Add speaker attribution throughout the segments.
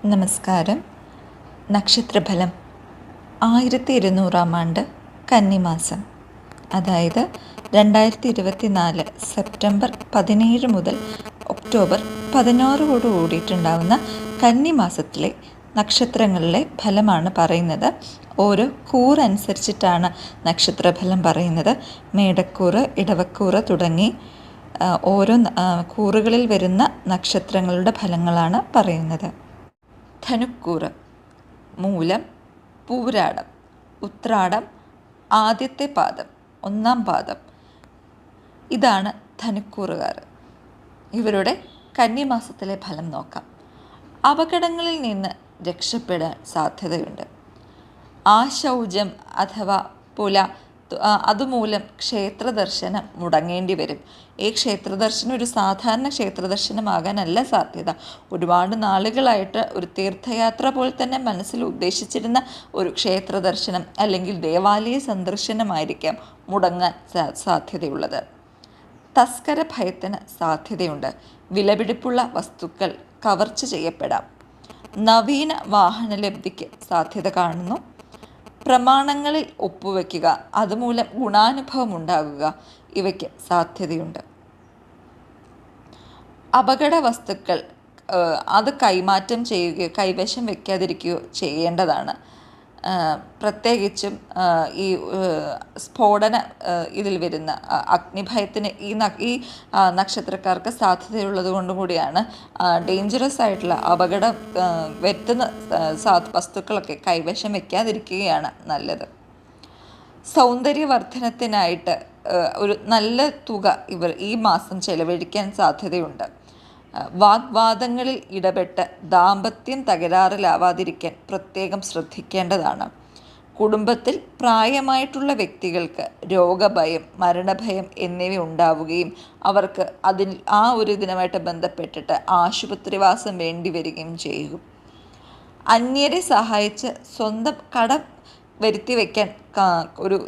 Speaker 1: നമസ്കാരം. നക്ഷത്രഫലം 1200 ആണ്ട് കന്നിമാസം, അതായത് 2024 സെപ്റ്റംബർ 17 മുതൽ ഒക്ടോബർ 16 കൂടിയിട്ടുണ്ടാവുന്ന കന്നിമാസത്തിലെ നക്ഷത്രങ്ങളിലെ ഫലമാണ് പറയുന്നത്. ഓരോ കൂറനുസരിച്ചിട്ടാണ് നക്ഷത്രഫലം പറയുന്നത്. മേടക്കൂറ്, ഇടവക്കൂറ് തുടങ്ങി ഓരോ കൂറുകളിൽ വരുന്ന നക്ഷത്രങ്ങളുടെ ഫലങ്ങളാണ് പറയുന്നത്. ധനുക്കൂറ്: മൂലം, പൂരാടം, ഉത്രാടം, ആദ്യത്തെ പാദം, ഒന്നാം പാദം. ഇതാണ് ധനുക്കൂറുകാർ. ഇവരുടെ കന്നിമാസത്തിലെ ഫലം നോക്കാം. അപകടങ്ങളിൽ നിന്ന് രക്ഷപ്പെടാൻ സാധ്യതയുണ്ട്. ആശൗചം അഥവാ പുല അതുമൂലം ക്ഷേത്രദർശനം മുടങ്ങേണ്ടി വരും. ഈ ക്ഷേത്രദർശനം ഒരു സാധാരണ ക്ഷേത്രദർശനമാകാനല്ല സാധ്യത. ഒരുപാട് നാളുകളായിട്ട് ഒരു തീർത്ഥയാത്ര പോലെ തന്നെ മനസ്സിൽ ഉദ്ദേശിച്ചിരുന്ന ഒരു ക്ഷേത്രദർശനം അല്ലെങ്കിൽ ദേവാലയ സന്ദർശനമായിരിക്കാം മുടങ്ങാൻ സാധ്യതയുള്ളത്. തസ്കര ഭയത്തിന് സാധ്യതയുണ്ട്. വിലപിടിപ്പുള്ള വസ്തുക്കൾ കവർച്ച ചെയ്യപ്പെടാം. നവീന വാഹനലബ്ധിക്ക് സാധ്യത കാണുന്നു. പ്രമാണങ്ങളിൽ ഒപ്പുവെക്കുക, അതുമൂലം ഗുണാനുഭവം ഉണ്ടാകുക, ഇവയ്ക്ക് സാധ്യതയുണ്ട്. അപകട വസ്തുക്കൾ അത് കൈമാറ്റം ചെയ്യുകയോ കൈവശം വയ്ക്കാതിരിക്കുകയോ ചെയ്യേണ്ടതാണ്. പ്രത്യേകിച്ചും ഈ സ്ഫോടന ഇതിൽ വരുന്ന അഗ്നിഭയത്തിന് ഈ നക്ഷത്രക്കാർക്ക് സാധ്യതയുള്ളത് കൊണ്ടും കൂടിയാണ് ഡേഞ്ചറസ് ആയിട്ടുള്ള അപകടം വരുത്തുന്ന വസ്തുക്കളൊക്കെ കൈവശം വയ്ക്കാതിരിക്കുകയാണ് നല്ലത്. സൗന്ദര്യവർദ്ധനത്തിനായിട്ട് ഒരു നല്ല തുക ഇവർ ഈ മാസം ചെലവഴിക്കാൻ സാധ്യതയുണ്ട്. വാഗ്വാദങ്ങളിൽ ഇടപെട്ട് ദാമ്പത്യം തകരാറിലാവാതിരിക്കാൻ പ്രത്യേകം ശ്രദ്ധിക്കേണ്ടതാണ്. കുടുംബത്തിൽ പ്രായമായിട്ടുള്ള വ്യക്തികൾക്ക് രോഗഭയം, മരണഭയം എന്നിവ ഉണ്ടാവുകയും അവർക്ക് ആ ഒരു ഇതിനുമായിട്ട് ബന്ധപ്പെട്ടിട്ട് ആശുപത്രിവാസം വേണ്ടി വരികയും ചെയ്യും. അന്യരെ സഹായിച്ച് സ്വന്തം കടം വരുത്തി വയ്ക്കാൻ ഒരു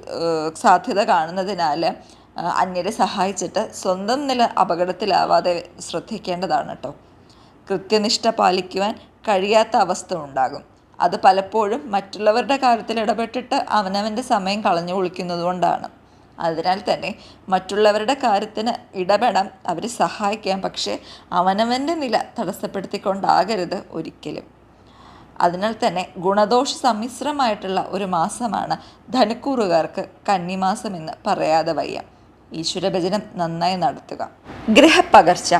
Speaker 1: സാധ്യത കാണുന്നതിനാൽ അന്യരെ സഹായിച്ചിട്ട് സ്വന്തം നില അപകടത്തിലാവാതെ ശ്രദ്ധിക്കേണ്ടതാണ് കേട്ടോ. കൃത്യനിഷ്ഠ പാലിക്കുവാൻ കഴിയാത്ത അവസ്ഥ ഉണ്ടാകും. അത് പലപ്പോഴും മറ്റുള്ളവരുടെ കാര്യത്തിൽ ഇടപെട്ടിട്ട് അവനവൻ്റെ സമയം കളഞ്ഞു കുളിക്കുന്നത് കൊണ്ടാണ്. അതിനാൽ തന്നെ മറ്റുള്ളവരുടെ കാര്യത്തിന് ഇടപെടാം, അവരെ സഹായിക്കാം, പക്ഷേ അവനവൻ്റെ നില തടസ്സപ്പെടുത്തിക്കൊണ്ടാകരുത് ഒരിക്കലും. അതിനാൽ തന്നെ ഗുണദോഷ സമ്മിശ്രമായിട്ടുള്ള ഒരു മാസമാണ് ധനുക്കൂറുകാർക്ക് കന്നിമാസം എന്ന് പറയാതെ വയ്യ. ഈശ്വരഭജനം നന്നായി നടത്തുക. ഗ്രഹപ്പകർച്ച: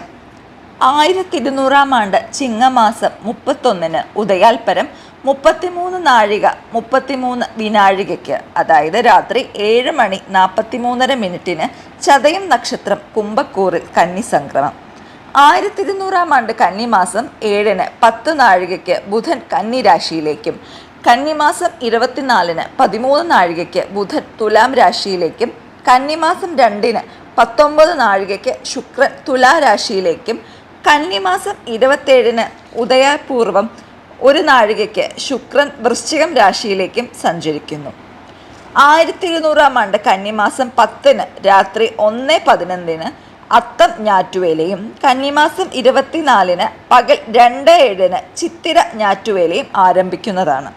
Speaker 1: 1200 ആണ്ട് ചിങ്ങമാസം 31 ഉദയാൽപരം 33 നാഴിക 33 വിനാഴികയ്ക്ക്, അതായത് രാത്രി 7:43 ചതയം നക്ഷത്രം കുംഭക്കൂറിൽ കന്നിസംക്രമം. 1200 ആണ്ട് കന്നിമാസം 7 10 നാഴികയ്ക്ക് ബുധൻ കന്നിരാശിയിലേക്കും, കന്നിമാസം 24 13 നാഴികയ്ക്ക് ബുധൻ തുലാം രാശിയിലേക്കും, കന്നിമാസം 2 19 നാഴികയ്ക്ക് ശുക്രൻ തുലാരാശിയിലേക്കും, കന്നിമാസം 27 ഉദയപൂർവം 1 നാഴികയ്ക്ക് ശുക്രൻ വൃശ്ചികം രാശിയിലേക്കും സഞ്ചരിക്കുന്നു. 1200 ആണ്ട് കന്നിമാസം 10 രാത്രി 1:11 അത്തം ഞാറ്റുവേലയും, കന്നിമാസം 24 പകൽ 2:07 ചിത്തിര ഞാറ്റുവേലയും ആരംഭിക്കുന്നതാണ്.